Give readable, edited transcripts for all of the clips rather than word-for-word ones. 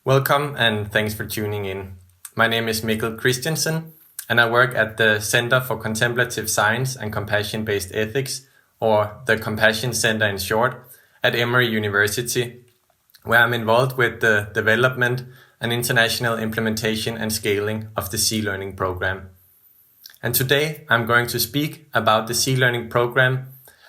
Welcome and thanks for tuning in. My name is Mikkel Kristiansen and I work at the Center for Contemplative Science and Compassion-Based Ethics, or the Compassion Center in short, at Emory University, where I'm involved with the development and international implementation and scaling of the C-Learning program. And today I'm going to speak about the C-Learning program.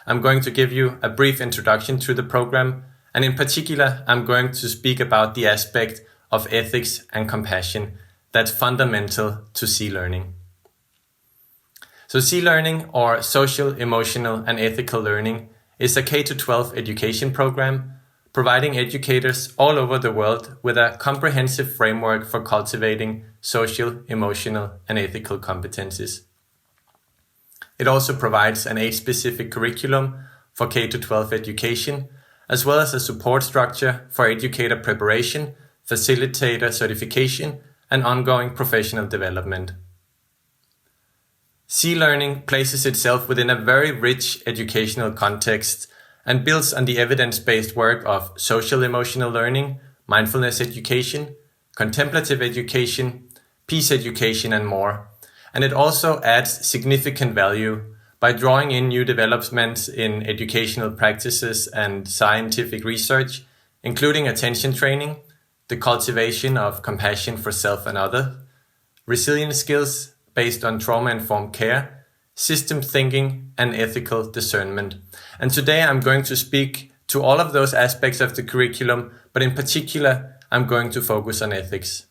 I'm going to give you a brief introduction to the program, and in particular I'm going to speak about the aspect of ethics and compassion that's fundamental to C-Learning. So C-Learning, or Social, Emotional and Ethical Learning, is a K-12 education program providing educators all over the world with a comprehensive framework for cultivating social, emotional and ethical competencies. It also provides an age-specific curriculum for K-12 education, as well as a support structure for educator preparation, facilitator certification, and ongoing professional development. C-Learning places itself within a very rich educational context and builds on the evidence-based work of social emotional learning, mindfulness education, contemplative education, peace education, and more. And it also adds significant value by drawing in new developments in educational practices and scientific research, including attention training, the cultivation of compassion for self and other, resilience skills based on trauma-informed care, system thinking, and ethical discernment. And today I'm going to speak to all of those aspects of the curriculum, but in particular, I'm going to focus on ethics.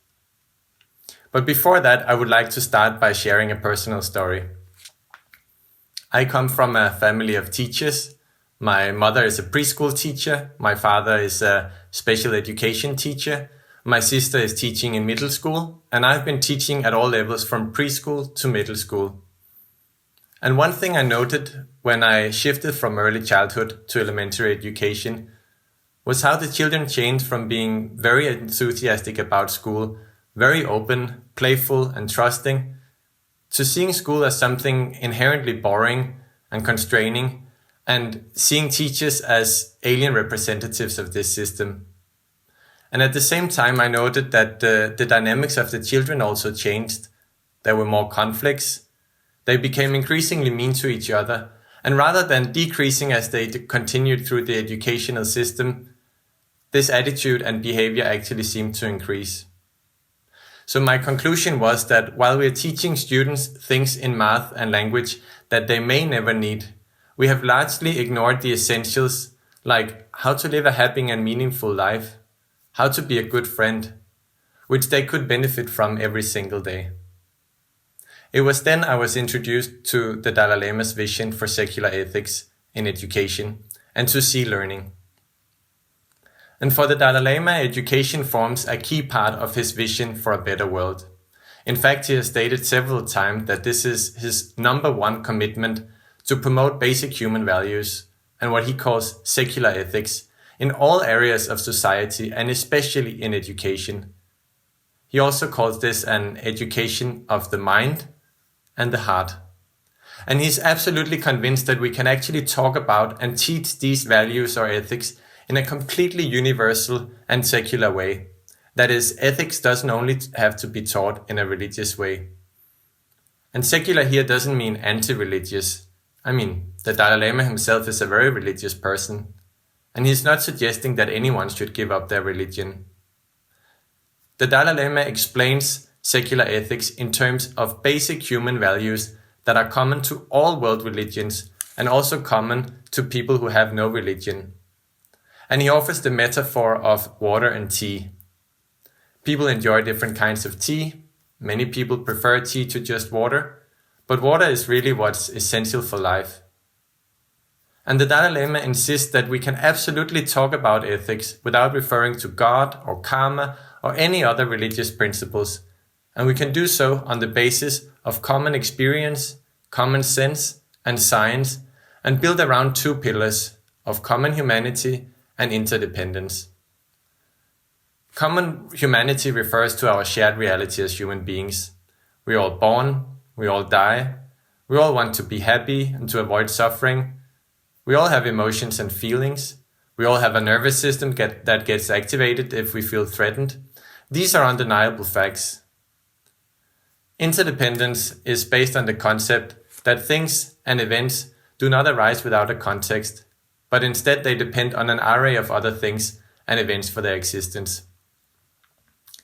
But before that, I would like to start by sharing a personal story. I come from a family of teachers. My mother is a preschool teacher. My father is a special education teacher. My sister is teaching in middle school, and I've been teaching at all levels from preschool to middle school. And one thing I noted when I shifted from early childhood to elementary education was how the children changed from being very enthusiastic about school, very open, playful, and trusting, to seeing school as something inherently boring and constraining, and seeing teachers as alien representatives of this system. And at the same time, I noted that the dynamics of the children also changed. There were more conflicts. They became increasingly mean to each other. And rather than decreasing as they continued through the educational system, this attitude and behavior actually seemed to increase. So my conclusion was that while we're teaching students things in math and language that they may never need, we have largely ignored the essentials like how to live a happy and meaningful life, how to be a good friend, which they could benefit from every single day. It was then I was introduced to the Dalai Lama's vision for secular ethics in education and to C-Learning. And for the Dalai Lama, education forms a key part of his vision for a better world. In fact, he has stated several times that this is his number one commitment to promote basic human values and what he calls secular ethics in all areas of society and especially in education. He also calls this an education of the mind and the heart. And he's absolutely convinced that we can actually talk about and teach these values or ethics in a completely universal and secular way. That is, ethics doesn't only have to be taught in a religious way. And secular here doesn't mean anti-religious. The Dalai Lama himself is a very religious person, and he's not suggesting that anyone should give up their religion. The Dalai Lama explains secular ethics in terms of basic human values that are common to all world religions and also common to people who have no religion. And he offers the metaphor of water and tea. People enjoy different kinds of tea. Many people prefer tea to just water, but water is really what's essential for life. And the Dalai Lama insists that we can absolutely talk about ethics without referring to God or karma or any other religious principles. And we can do so on the basis of common experience, common sense, and science, and build around two pillars of common humanity and interdependence. Common humanity refers to our shared reality as human beings. We're all born, we all die, we all want to be happy and to avoid suffering. We all have emotions and feelings. We all have a nervous system that gets activated if we feel threatened. These are undeniable facts. Interdependence is based on the concept that things and events do not arise without a context, but instead they depend on an array of other things and events for their existence.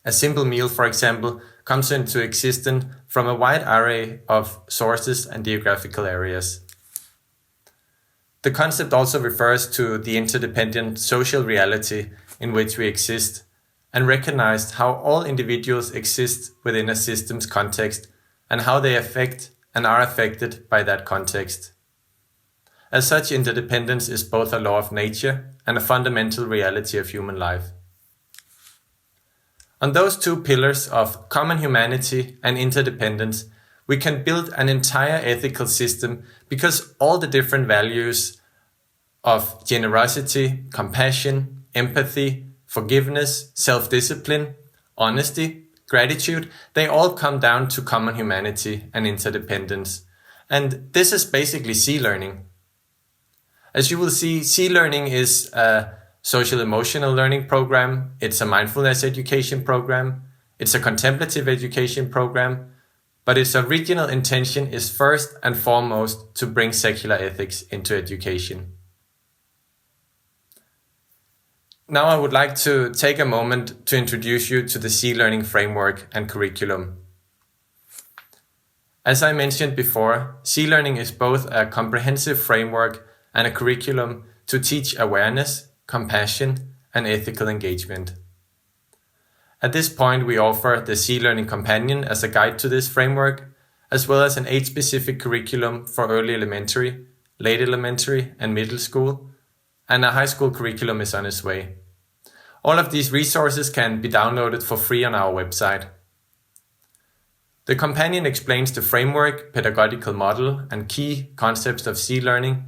A simple meal, for example, comes into existence from a wide array of sources and geographical areas. The concept also refers to the interdependent social reality in which we exist, and recognized how all individuals exist within a system's context and how they affect and are affected by that context. As such, interdependence is both a law of nature and a fundamental reality of human life. On those two pillars of common humanity and interdependence, we can build an entire ethical system because all the different values of generosity, compassion, empathy, forgiveness, self-discipline, honesty, gratitude, they all come down to common humanity and interdependence. And this is basically C-learning. As you will see, C-learning is a social emotional learning program, it's a mindfulness education program, it's a contemplative education program, but its original intention is first and foremost to bring secular ethics into education. Now I would like to take a moment to introduce you to the C-learning framework and curriculum. As I mentioned before, C-learning is both a comprehensive framework and a curriculum to teach awareness, compassion, and ethical engagement. At this point, we offer the C-Learning Companion as a guide to this framework, as well as an age-specific curriculum for early elementary, late elementary, and middle school, and a high school curriculum is on its way. All of these resources can be downloaded for free on our website. The Companion explains the framework, pedagogical model, and key concepts of C-learning,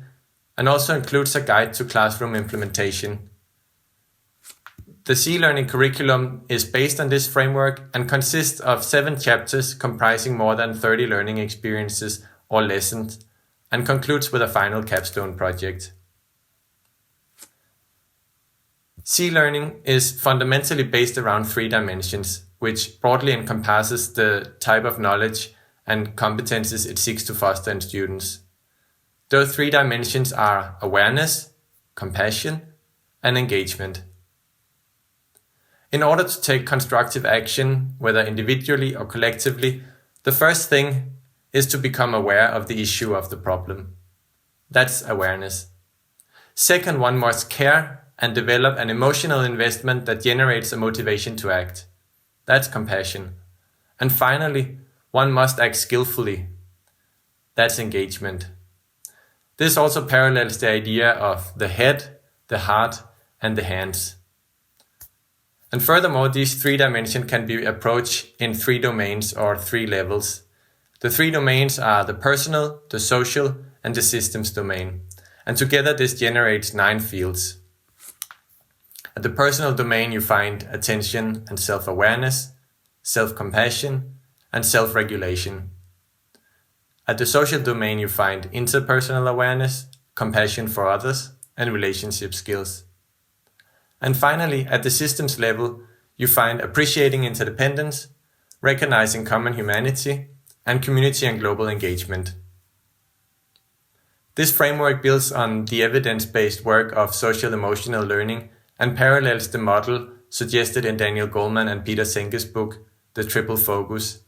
and also includes a guide to classroom implementation. The C-learning curriculum is based on this framework and consists of 7 chapters comprising more than 30 learning experiences or lessons, and concludes with a final capstone project. C-learning is fundamentally based around 3 dimensions, which broadly encompasses the type of knowledge and competences it seeks to foster in students. Those 3 dimensions are awareness, compassion, and engagement. In order to take constructive action, whether individually or collectively, the first thing is to become aware of the issue of the problem. That's awareness. Second, one must care and develop an emotional investment that generates a motivation to act. That's compassion. And finally, one must act skillfully. That's engagement. This also parallels the idea of the head, the heart, and the hands. And furthermore, these 3 dimensions can be approached in 3 domains or 3 levels. The 3 domains are the personal, the social, and the systems domain. And together this generates 9 fields. At the personal domain you find attention and self-awareness, self-compassion, and self-regulation. At the social domain you find interpersonal awareness, compassion for others, and relationship skills. And finally, at the systems level, you find appreciating interdependence, recognizing common humanity, and community and global engagement. This framework builds on the evidence-based work of social emotional learning and parallels the model suggested in Daniel Goleman and Peter Senke's book, The Triple Focus,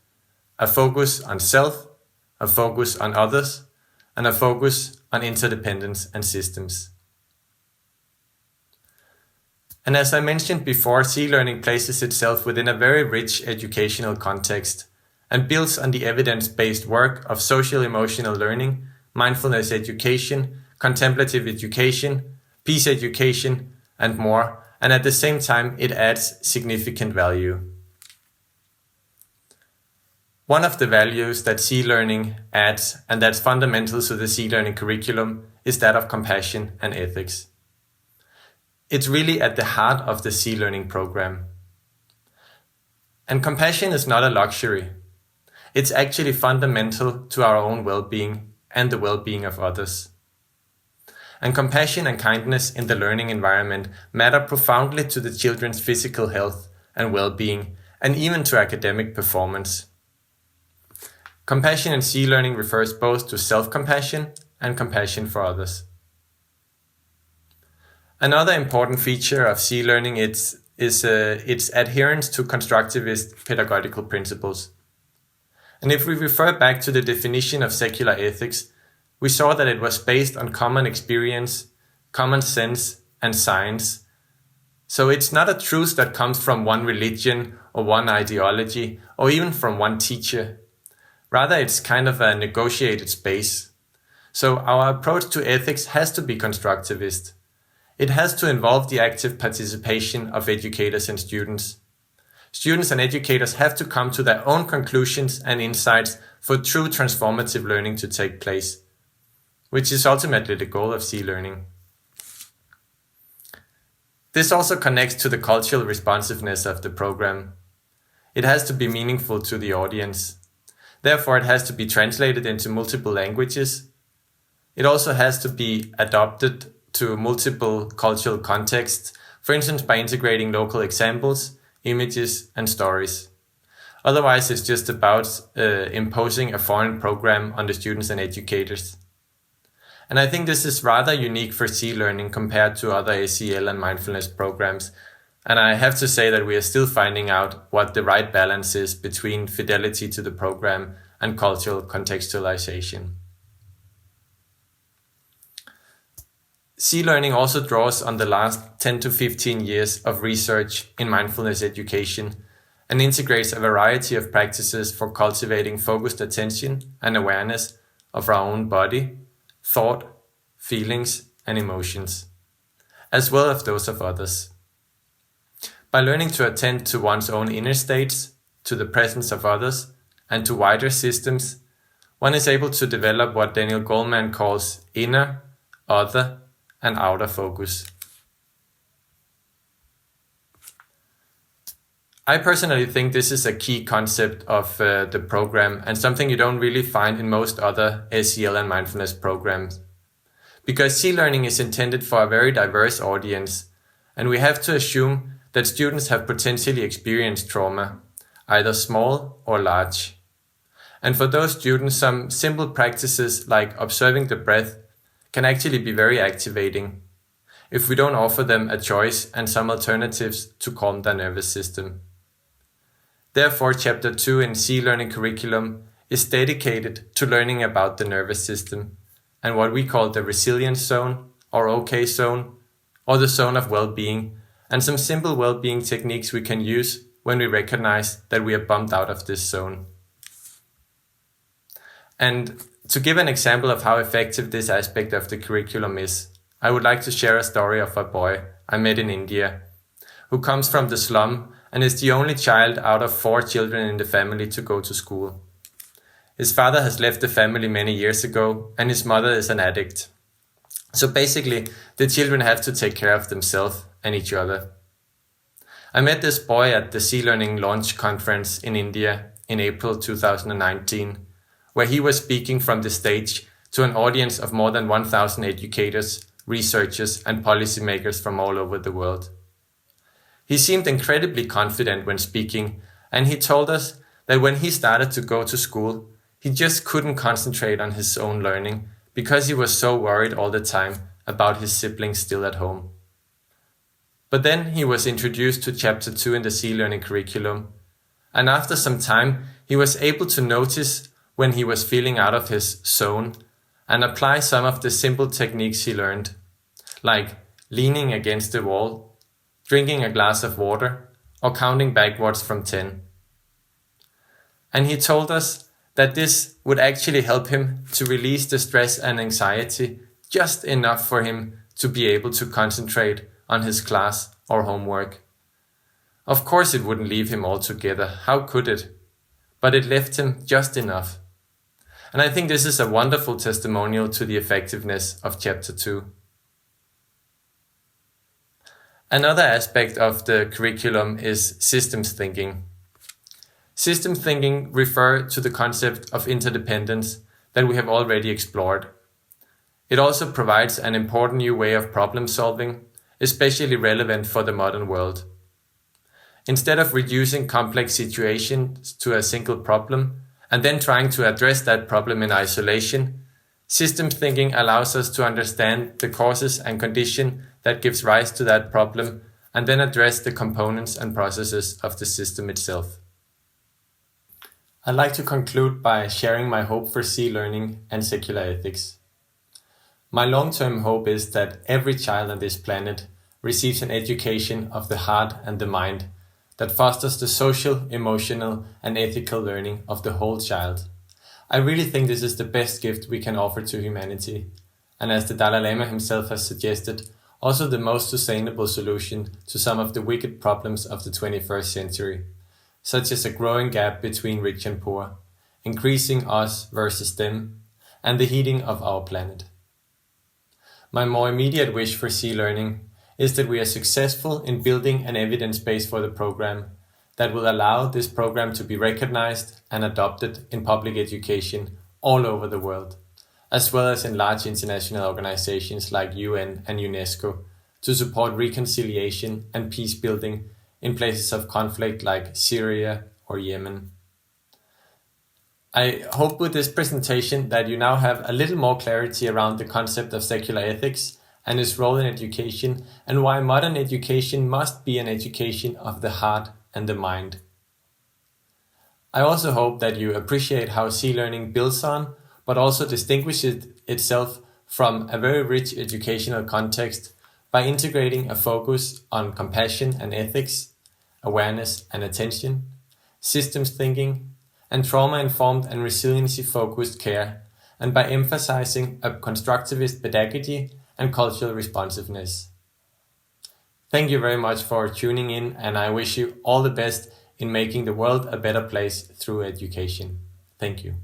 a focus on self, a focus on others, and a focus on interdependence and systems. And as I mentioned before, C-learning places itself within a very rich educational context and builds on the evidence-based work of social emotional learning, mindfulness education, contemplative education, peace education, and more, and at the same time it adds significant value. One of the values that C-learning adds, and that's fundamental to the C-learning curriculum, is that of compassion and ethics. It's really at the heart of the C-learning program. And compassion is not a luxury. It's actually fundamental to our own well-being and the well-being of others. And compassion and kindness in the learning environment matter profoundly to the children's physical health and well-being, and even to academic performance. Compassion in C-learning refers both to self-compassion and compassion for others. Another important feature of C-learning is its adherence to constructivist pedagogical principles. And if we refer back to the definition of secular ethics, we saw that it was based on common experience, common sense, and science. So it's not a truth that comes from one religion or one ideology or even from one teacher. Rather, it's kind of a negotiated space. So our approach to ethics has to be constructivist. It has to involve the active participation of educators and students. Students and educators have to come to their own conclusions and insights for true transformative learning to take place, which is ultimately the goal of C-learning. This also connects to the cultural responsiveness of the program. It has to be meaningful to the audience. Therefore, it has to be translated into multiple languages. It also has to be adapted to multiple cultural contexts, for instance by integrating local examples, images, and stories. Otherwise, it's just about imposing a foreign program on the students and educators. And I think this is rather unique for C-learning compared to other SEL and mindfulness programs. And I have to say that we are still finding out what the right balance is between fidelity to the program and cultural contextualization. C-learning also draws on the last 10 to 15 years of research in mindfulness education and integrates a variety of practices for cultivating focused attention and awareness of our own body, thought, feelings, and emotions, as well as those of others. By learning to attend to one's own inner states, to the presence of others, and to wider systems, one is able to develop what Daniel Goleman calls inner, other, and outer focus. I personally think this is a key concept of the program and something you don't really find in most other SEL and mindfulness programs. Because C-learning is intended for a very diverse audience, and we have to assume that students have potentially experienced trauma, either small or large. And for those students, some simple practices like observing the breath can actually be very activating if we don't offer them a choice and some alternatives to calm their nervous system. Therefore, Chapter 2 in C-learning curriculum is dedicated to learning about the nervous system and what we call the resilience zone or OK zone or the zone of well-being, and some simple well-being techniques we can use when we recognize that we are bumped out of this zone. And to give an example of how effective this aspect of the curriculum is, I would like to share a story of a boy I met in India, who comes from the slum and is the only child out of 4 children in the family to go to school. His father has left the family many years ago, and his mother is an addict. So basically, the children have to take care of themselves and each other. I met this boy at the C-learning launch conference in India in April 2019, where he was speaking from the stage to an audience of more than 1,000 educators, researchers, and policymakers from all over the world. He seemed incredibly confident when speaking, and he told us that when he started to go to school, he just couldn't concentrate on his own learning because he was so worried all the time about his siblings still at home. But then he was introduced to Chapter 2 in the C-learning curriculum, and after some time, he was able to notice when he was feeling out of his zone and apply some of the simple techniques he learned, like leaning against the wall, drinking a glass of water, or counting backwards from 10. And he told us that this would actually help him to release the stress and anxiety just enough for him to be able to concentrate on his class or homework. Of course it wouldn't leave him altogether, how could it? But it left him just enough. And I think this is a wonderful testimonial to the effectiveness of Chapter 2. Another aspect of the curriculum is systems thinking. Systems thinking refer to the concept of interdependence that we have already explored. It also provides an important new way of problem solving, especially relevant for the modern world. Instead of reducing complex situations to a single problem and then trying to address that problem in isolation, systems thinking allows us to understand the causes and condition that gives rise to that problem and then address the components and processes of the system itself. I'd like to conclude by sharing my hope for sea learning and secular ethics. My long-term hope is that every child on this planet receives an education of the heart and the mind that fosters the social, emotional, and ethical learning of the whole child. I really think this is the best gift we can offer to humanity, and as the Dalai Lama himself has suggested, also the most sustainable solution to some of the wicked problems of the 21st century, such as a growing gap between rich and poor, increasing us versus them, and the heating of our planet. My more immediate wish for sea learning is that we are successful in building an evidence base for the program that will allow this program to be recognized and adopted in public education all over the world, as well as in large international organizations like UN and UNESCO to support reconciliation and peace building in places of conflict like Syria or Yemen. I hope with this presentation that you now have a little more clarity around the concept of secular ethics and its role in education, and why modern education must be an education of the heart and the mind. I also hope that you appreciate how sea learning builds on, but also distinguishes itself from a very rich educational context by integrating a focus on compassion and ethics, awareness and attention, systems thinking, and trauma-informed and resiliency-focused care, and by emphasizing a constructivist pedagogy and cultural responsiveness. Thank you very much for tuning in, and I wish you all the best in making the world a better place through education. Thank you.